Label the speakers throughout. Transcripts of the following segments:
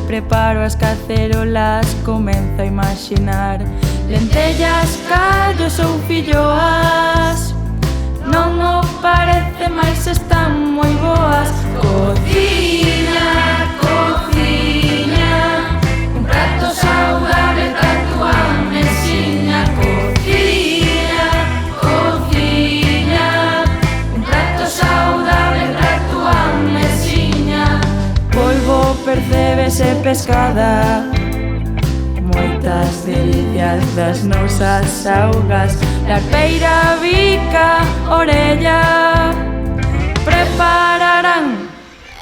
Speaker 1: preparo as cacerolas, comenzo a imaginar lentellas, callos ou filloas. Non o parece, mais están moi boas. Cociña, cociña, un prato saudable pra túa mesiña. Cociña, cociña, un prato saudable pra túa mesiña. Polvo percébese pescada, moitas delicias das nosas augas. Larpeira, bica, orella, prepararán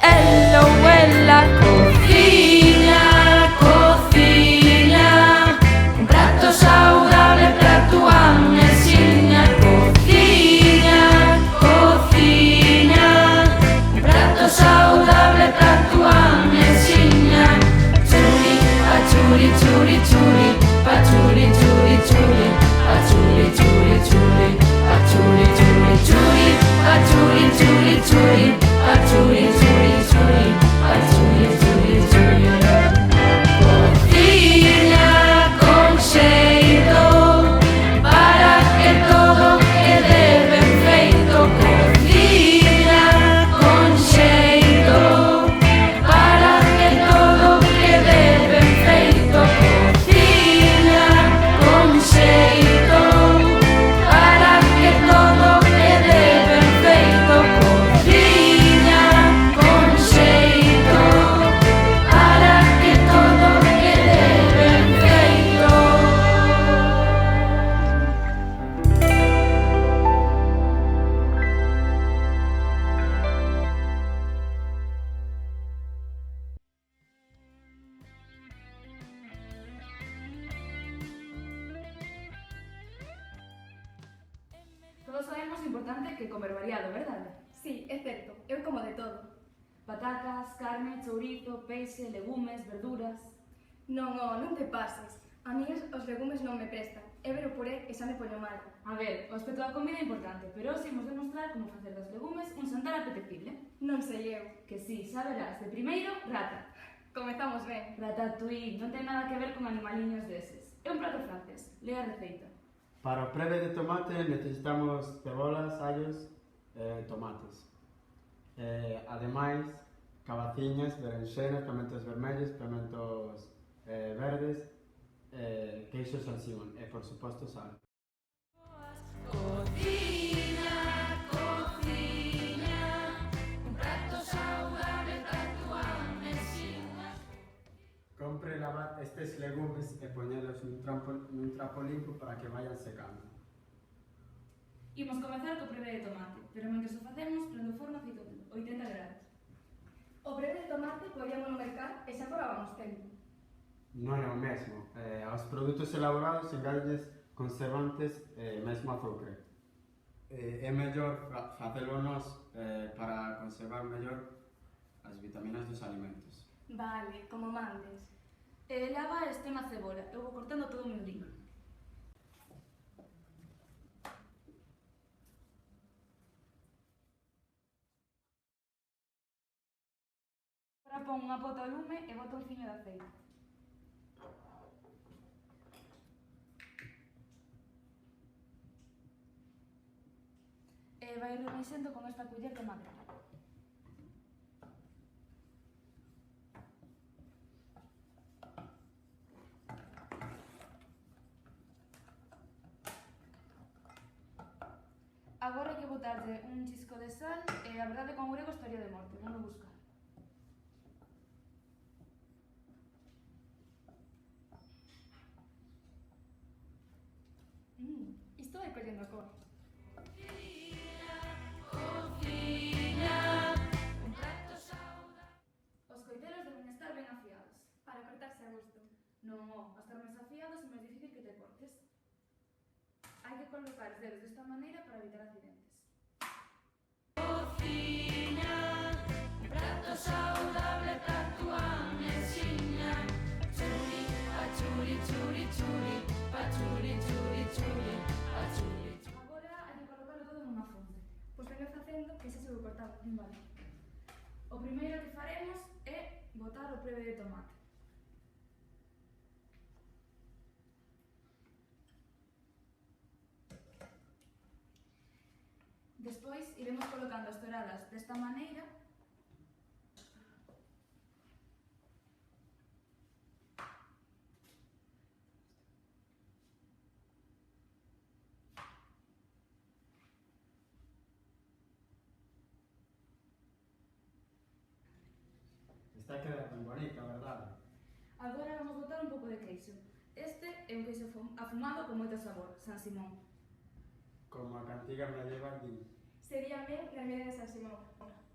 Speaker 1: el ou ela. Cociña, cociña, un prato saudable pra túa mesiña. Cociña, cociña, un prato saudable pra túa mesiña. Churi, pachuri, churi, churi, pachuri, churi, churi, pachuri, churi, churi, pachuri, churi, churi, pachuri, churi, churi, pachuri, churi, churi, pachuri, churi, churi. Cociña con xeito para que todo quede ben feito. Cociña con xeito para que todo quede ben feito. Cociña con xeito para que todo quede ben feito. Cociña con xeito para que todo quede ben feito.
Speaker 2: Todos sabemos o importante que comer variado, verdade?
Speaker 3: Sí, é certo, eu como de todo.
Speaker 2: Patacas, carne, chourizo, peixe, legumes, verduras...
Speaker 3: Non, non te pases. A mí os legumes non me prestan. É ver o puré e xa me poño mal.
Speaker 2: A ver, o aspecto da comida é importante, pero hoxe imos demostrar como facer dos legumes un xantar apetecible.
Speaker 3: Non sei eu.
Speaker 2: Que sí, xa verás. De primeiro, rata.
Speaker 3: Comezamos ben.
Speaker 2: Ratatouille, non ten nada que ver con animaliños deses. É un prato francés. Lea a receita.
Speaker 4: Para o preve de tomate necesitamos cebolas, allos e tomates. Ademais, cabaciñas, berenxenas, pementos vermellos, pementos verdes, queixo salsimón e, por suposto, sal.
Speaker 1: Cociña, cociña, un prato saudable pra túa mesiña.
Speaker 4: Compre e lavar estes legumes e poñelos nun trapo limpo para que vayan secando.
Speaker 2: Imos comezar co puré de tomate, pero mentre o facemos, prendo o forno a 180 grados.
Speaker 3: O puré de tomate podíamos no mercar e xa probábamos tempo.
Speaker 4: Non é o mesmo. Aos produtos elaborados engadelles conservantes e mesmo azúcar. É mellor facelo nós para conservar mellor as vitaminas dos alimentos.
Speaker 3: Vale, como mandes.
Speaker 2: Lava e estema a cebola. Eu vou cortando todo o meu rico. Agora pon unha pota ao lume e bota un fiño de aceite. E vai remexendo con esta culler de madera. Agora hai que botarlle un chisco de sal e a verdade con o grego estaría de morte, non o buscar.
Speaker 3: Isto vai collendo cor.
Speaker 2: Os coitelos deben estar ben afiados.
Speaker 3: Para cortarse a gusto.
Speaker 2: Non, ao estar máis afiados é máis difícil que te cortes. Hai que colocar os dedos desta maneira para evitar accidentes.
Speaker 1: Cociña, un prato saudable pra túa mesiña. Churi, pachuri, churi, churi, pachuri, churi, churi, pachuri.
Speaker 2: Agora hai que colocarlo todo nunha fonte.
Speaker 3: Pois venho facendo que xa se vou cortado.
Speaker 2: Vale. O primeiro que faremos é botar o puré de tomate. Despois iremos colocando as toradas desta maneira.
Speaker 4: Está a quedar ben bonita, verdade?
Speaker 2: Agora vamos botar un pouco de queixo. Este é un queixo afumado con moito sabor, San Simón.
Speaker 4: Como a cantiga medieval di.
Speaker 3: Sería ben na medida de San Simón.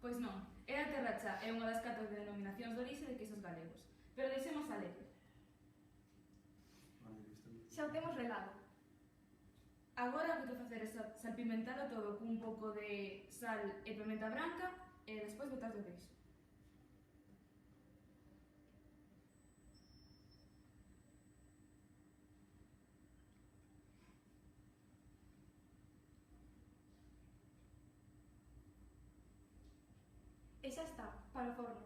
Speaker 2: Pois non, é a Terracha é unha das 4 denominacións de orixe de queixos galegos. Pero deixemos a letra.
Speaker 3: Xa o temos relado.
Speaker 2: Agora o que te facer é salpimentalo todo cun pouco de sal e pimenta branca e despois botar o queixo.
Speaker 3: E xa está, para o forno.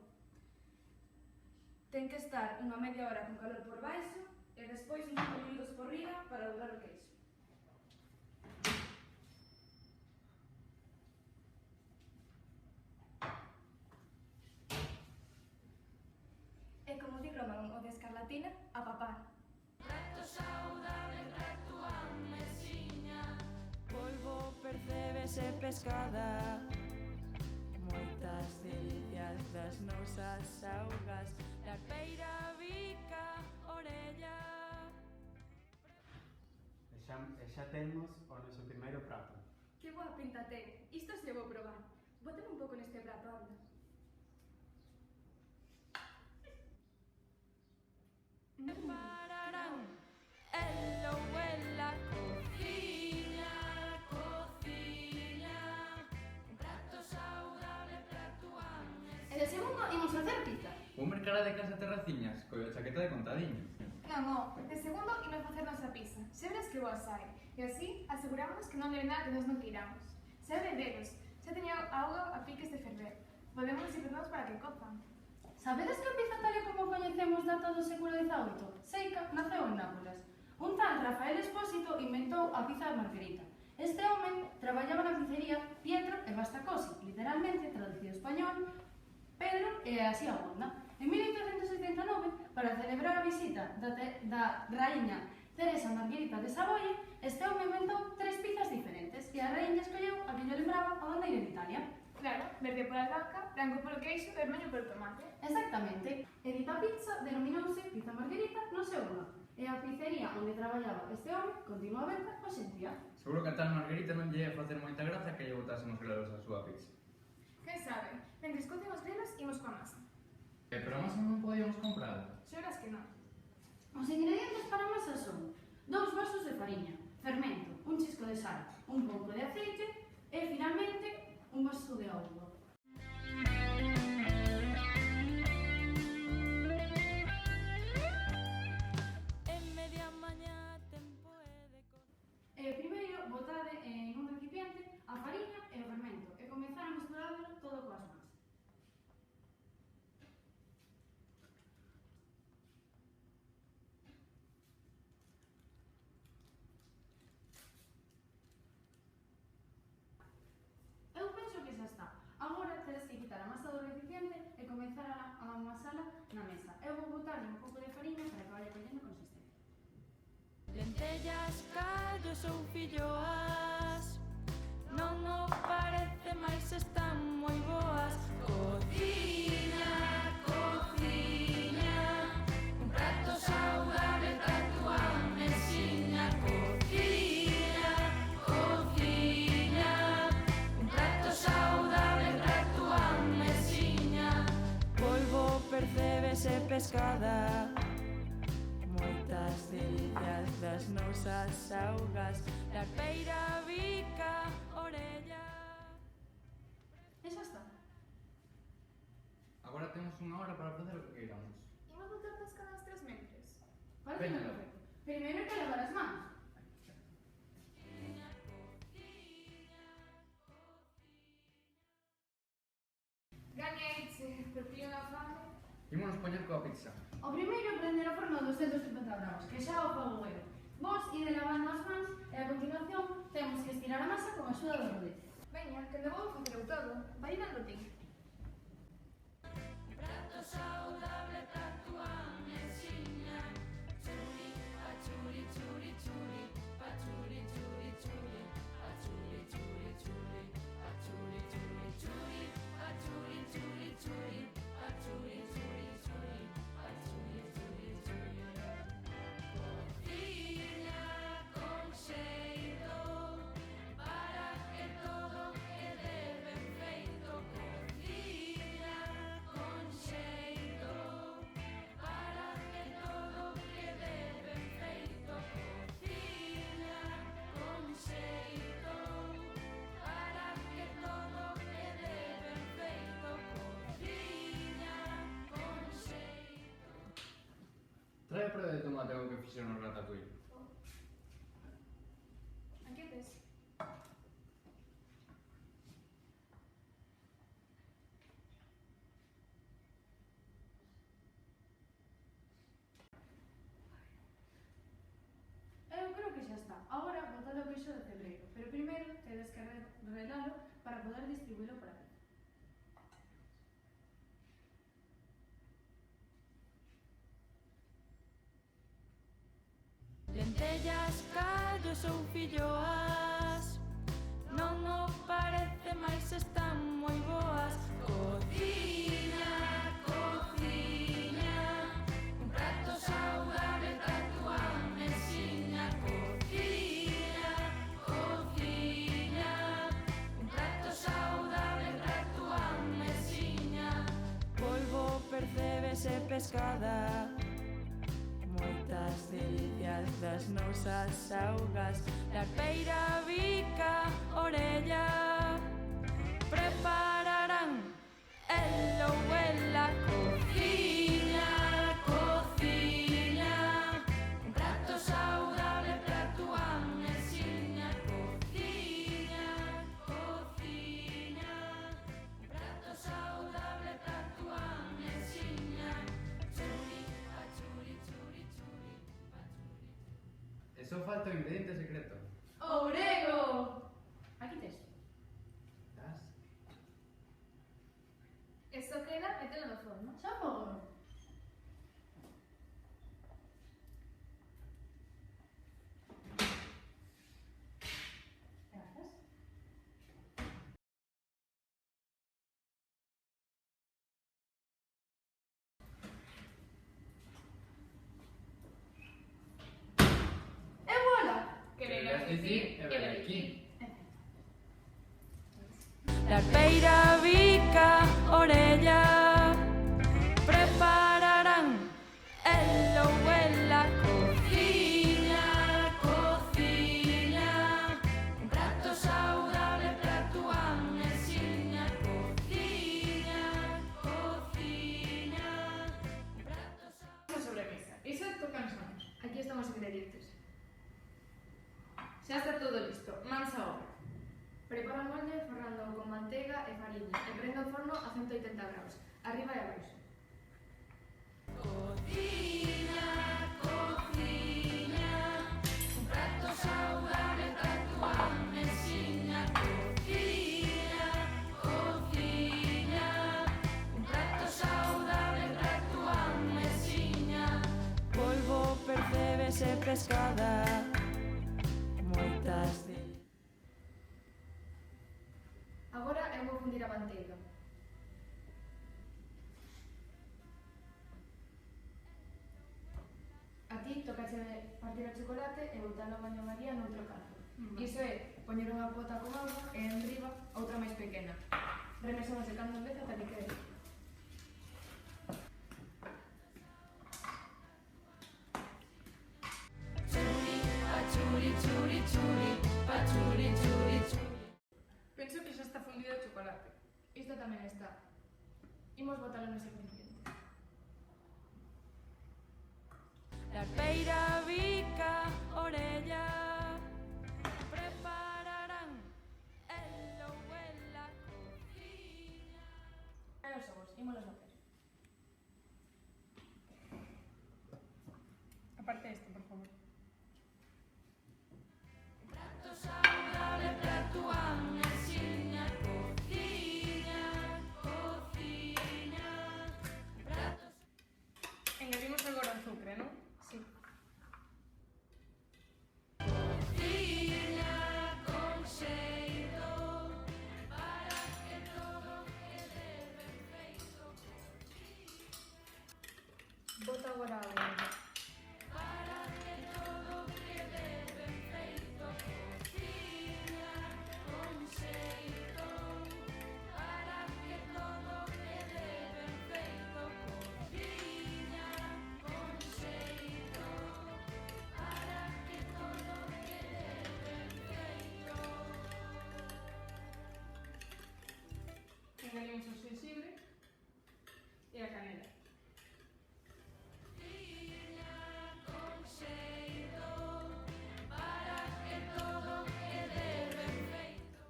Speaker 2: Ten que estar unha media hora con calor por baixo e despois uns 5 minutos por riba para dobrar o queixo.
Speaker 3: E como di Román o de Escarlatina, a papar.
Speaker 1: Prato saudable pra tua mesiña.
Speaker 5: Polvo percébese pescada, moitas delicias das nosas augas, la peira, bica, orella.
Speaker 4: E xa temos o noso primeiro prato.
Speaker 3: Que boa pinta ten. Isto se vou probar. Bótame un pouco neste prato, anda.
Speaker 5: Pararán, el ou ela,
Speaker 1: Cociña, cociña. Un prato saudable pra tua mesiña.
Speaker 6: E de segundo imos facer pizza.
Speaker 7: Un mercado de casa Terraciñas, coa chaqueta de contadiño.
Speaker 3: Non, de segundo imos facernos a pizza. Xa verás que boa sai. E así asegurámonos que non debe nada que nos non queiramos. Xa veredes, xa teña auga a piques de ferver. Podemos sirvirnos para que cozan.
Speaker 6: Sabedes que a pizza tal e como coñecemos data do século XVIII? Seica naceu en Nápoles. Un tal Rafael Espósito inventou a pizza margherita. Este home traballaba na pizzería Pietro e Bastacosi, literalmente, traducido español, Pedro e así a onda. En 1879, para celebrar a visita da raíña Teresa Margherita de Saboia, este home inventou 3 pizzas diferentes e a raíña escolleu a que lle lembraba a bandeira de Italia.
Speaker 3: Claro, verde pola albahaca, branco polo queixo e vermello polo tomate.
Speaker 6: Exactamente. E dita pizza denominouse Pizza Margherita no seu honor. E a pizzería onde traballaba este home continúa aberta hoxe en día.
Speaker 7: Seguro que a tal Margarita non lle ia facer moita graza que lle botasen os grelos a súa pizza.
Speaker 3: Quen sabe? Mentres cocen os grelos, imos coa masa.
Speaker 7: Pero a masa non podíamos comprala.
Speaker 3: Xa verás que non.
Speaker 6: Os ingredientes para a masa son 2 vasos de fariña, fermento, un chisco de sal, un pouco de aceite e, finalmente, un vaso de auga.
Speaker 5: en media mañá tempo é de
Speaker 6: Primeiro, botade en un recipiente a fariña e o fermento e comezar a mesturarlo todo coas mans. Eu penso que xa está. Agora tedes que quitar a masa do recipiente e comezar a amasala na mesa. Eu vou botarle un pouco de fariña para que vaya collendo consistencia.
Speaker 5: lentellas, callos ou filloas. Non o parece, mais están moi boas.
Speaker 1: Cociña, cociña. Un prato saudable pra tua mesiña. Cociña, cociña. Un prato saudable pra tua mesiña.
Speaker 5: Polvo percébese pescada, moitas delicias das nosas augas, la peira, bica, orella.
Speaker 6: E xa está.
Speaker 7: Agora temos unha hora para facer o que queiramos.
Speaker 3: Imos botar pescado aos 3 metros.
Speaker 6: Parece
Speaker 7: Veña,
Speaker 6: perfecto. Primeiro hai que lavar as mans.
Speaker 3: Gañeiche, pepino na fame.
Speaker 7: Ímonos poñer coa pizza.
Speaker 6: O primeiro é prender o forno a 250 graus, que xa o fago eu. Vos ide lavando as mans e a continuación temos que estirar a masa con a axuda do rodete.
Speaker 3: Ben, veña, que non vou facer eu todo. Vai dando ti.
Speaker 1: Prato saudable pra tua mesiña. Churi, a churi, churi, churi. Pa churi, churi, churi. A churi, churi, churi. A churi, churi, churi. A churi, churi, churi. A churi, churi, churi. A churi, churi, churi. Cociña con xeito para que todo quede ben feito. Cociña con xeito para que todo quede ben feito. Cociña con xeito para que todo quede ben feito. Cociña con xeito.
Speaker 7: Trae a prueba de tomate o que fixeron no ratatouille.
Speaker 3: Aquí o tes.
Speaker 6: Eu creo que xa está. Agora botalo o queixo de cebreiro, pero primeiro tedes que relalo para poder distribuílo por aquí.
Speaker 5: Lentellas, callos ou filloas, non o parece, mais están moi boas.
Speaker 1: Cociña, cociña, un prato saudable pra tua mesiña. Cociña, cociña, un prato saudable pra tua mesiña.
Speaker 5: Polvo percébese pescada, moitas delicias das nosas augas. Larpeira, bica, orella, prepararán el ou ela.
Speaker 1: Cociña, cociña, un prato saudable pra tua mesiña. Cociña, cociña, un prato saudable pra tua mesiña. Churi, a churi, churi, churi, pa churi.
Speaker 7: E só falta o ingrediente secreto.
Speaker 3: Ourego!
Speaker 6: Aquí tes.
Speaker 7: Das?
Speaker 3: E só queda metelo no forno.
Speaker 6: Xa fogo. Grazas.
Speaker 3: E voilà!
Speaker 7: Quereras dicir, e aquí.
Speaker 5: Larpeira, bica, orella, prepararán el ou ela.
Speaker 1: Cociña, cociña, un prato saudable pra tua mesiña. Cociña, cociña, un prato saudable.
Speaker 3: Esa sobremesa. Iso toca nos manos. Aquí están os ingredientes. Xa está todo listo. Mans a obra. Prepara o molde forrando con manteiga e fariña e prende o forno a 180 graus, arriba e abaixo.
Speaker 1: Cociña, cociña, un prato saudable pra tua mesiña. Cociña, cociña, un prato saudable pra tua mesiña.
Speaker 5: Polvo percébese pescada, moitas delicias.
Speaker 3: Agora eu vou fundir a manteiga. A ti tocache partir o chocolate e botalo a baño María noutro canto. Iso é poñer unha pota con auga e enriba outra máis pequena. Remesamos de cando en vez ata que quede.
Speaker 1: Churi, a churi, churi, churi, pa churi, churi, churi.
Speaker 3: Penso que xa está fundido o chocolate. Isto tamén está. Imos botalo nese recipiente.
Speaker 5: Larpeira, bica, orella, prepararán el ou ela. Cociña.
Speaker 6: E os ovos, ímolos bater. Aparte esto, por favor.
Speaker 1: Prato saudable pra tua mesiña.
Speaker 3: Engadimos agora o azucre, non? Sí.
Speaker 1: Cociña con xeito para que todo quede ben feito.
Speaker 3: Bota agora a olla.
Speaker 1: Para que todo quede ben feito. Cociña con xeito para que todo quede ben feito. Cociña con xeito para que todo quede ben feito.
Speaker 3: Engadimos o xenxibre e a canela.
Speaker 1: Cociña con xeito para que todo quede ben feito.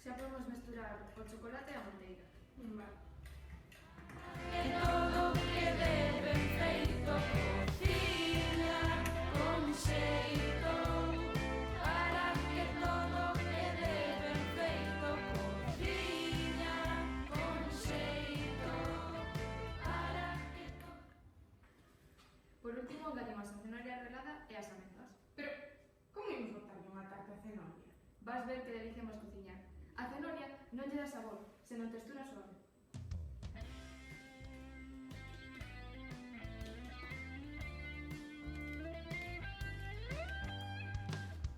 Speaker 2: Xa podemos mesturar o chocolate e a manteira.
Speaker 3: Vale.
Speaker 1: Que todo quede ben feito. Cociña con xeito para que todo quede ben feito. Cociña con xeito para que todo.
Speaker 2: Por último, engadimos a cenoria relada e as amenzas.
Speaker 3: Pero, como imos botarlle unha tarta a cenoria?
Speaker 2: Vas ver que delicia imos cociñar. A cenoria non lle dá sabor, senón textura suave.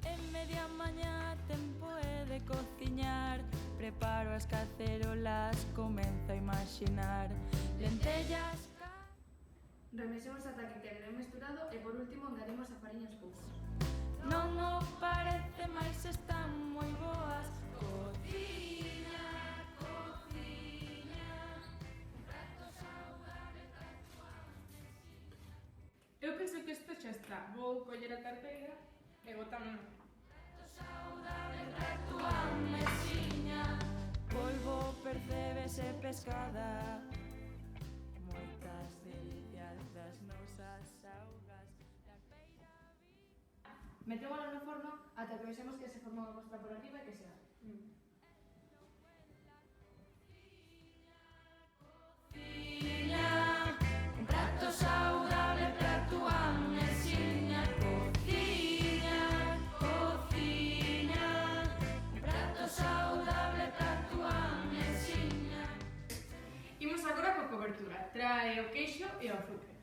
Speaker 5: En media mañá tempo é de cociñar. Preparo as cacerolas, comenzo a imaginar lentellas,
Speaker 2: Remexemos ata que quede ben mesturado e por último engadimos a fariña aos poucos.
Speaker 5: non o parece, mais están moi boas.
Speaker 1: Cociña, cociña, un prato saudable para tua mesiña.
Speaker 3: Eu penso que isto xa está. Vou coller a tarteira e botamos.
Speaker 1: Saudable para tua mesiña.
Speaker 5: Polvo percébese pescada, moitas delicias das nosas augas. La peira
Speaker 2: Metémolo no forno ata que vexemos que se forma unha mostra por arriba e que se abre.
Speaker 1: Cociña, un prato saudable para tua mesiña. Cociña, cociña, un prato saudable para tua mesiña.
Speaker 3: Imos agora coa cobertura. Trae o queixo e o azucre.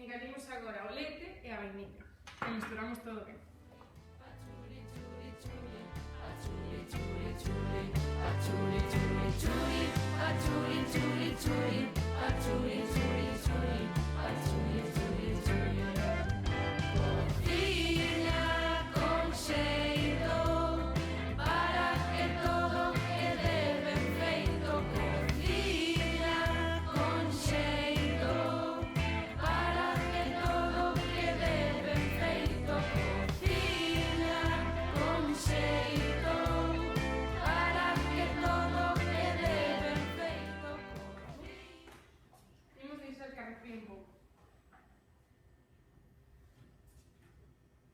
Speaker 3: Engadimos agora o leite e a vainilla. E mesturamos todo ben.
Speaker 1: Patchouli, chuli, chuli, patchouli, chuli, chuli, patchouli, chuli, chuli, patchouli, chuli, chuli, patchouli, chuli, chuli, patchouli, chuli, chuli. Cociña con xeito para que todo quede ben feito. Cociña con xeito para que todo quede ben feito. Cociña con xeito para que todo quede ben feito.
Speaker 3: Imos deixar que arrefríe un pouco.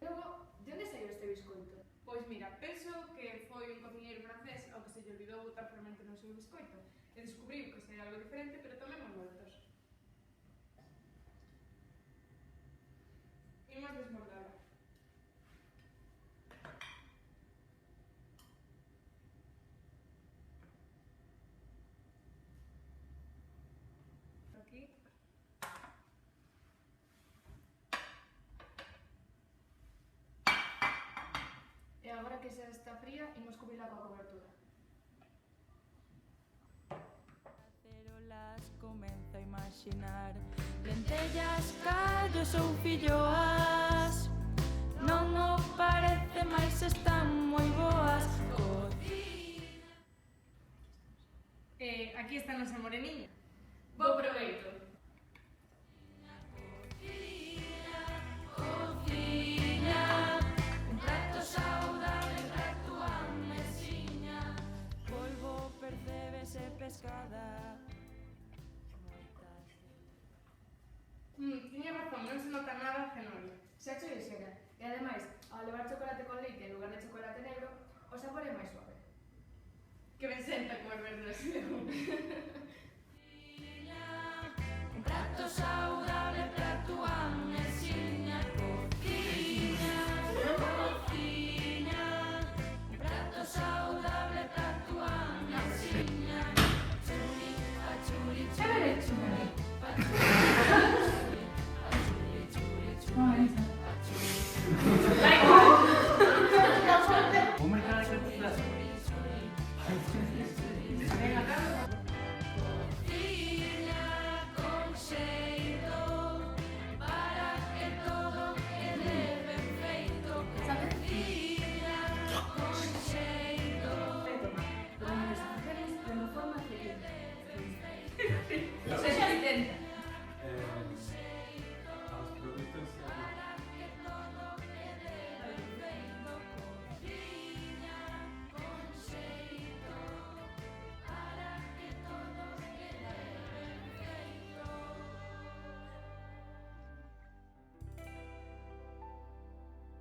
Speaker 2: Logo, de onde saiu este biscoito?
Speaker 3: Pois mira, penso que foi un cociñeiro francés ao que se lle olvidou botar fermento no seu biscoito e descubriu que sería algo diferente, pero tamén moi voltos. Imos desmordala. Aquí.
Speaker 2: E agora que xa está fría, imos cubrirla coa cobertura.
Speaker 5: cacerolas, comenzo a imaginar Lentellas, callos ou filloas, non o parece, mais están moi boas.
Speaker 3: Aquí está nosa moreniña.
Speaker 2: Bo proveito.
Speaker 5: Cociña, un prato saudable pra túa mesiña. Polvo percébese pescada.
Speaker 3: Tiña razón, non se nota nada cenoria.
Speaker 2: Xa cho dixera. E ademais, ao levar chocolate con leite en lugar de chocolate negro, o sabor é máis suave.
Speaker 3: Que ben senta comer verduras e legumes.
Speaker 5: Un prato saudable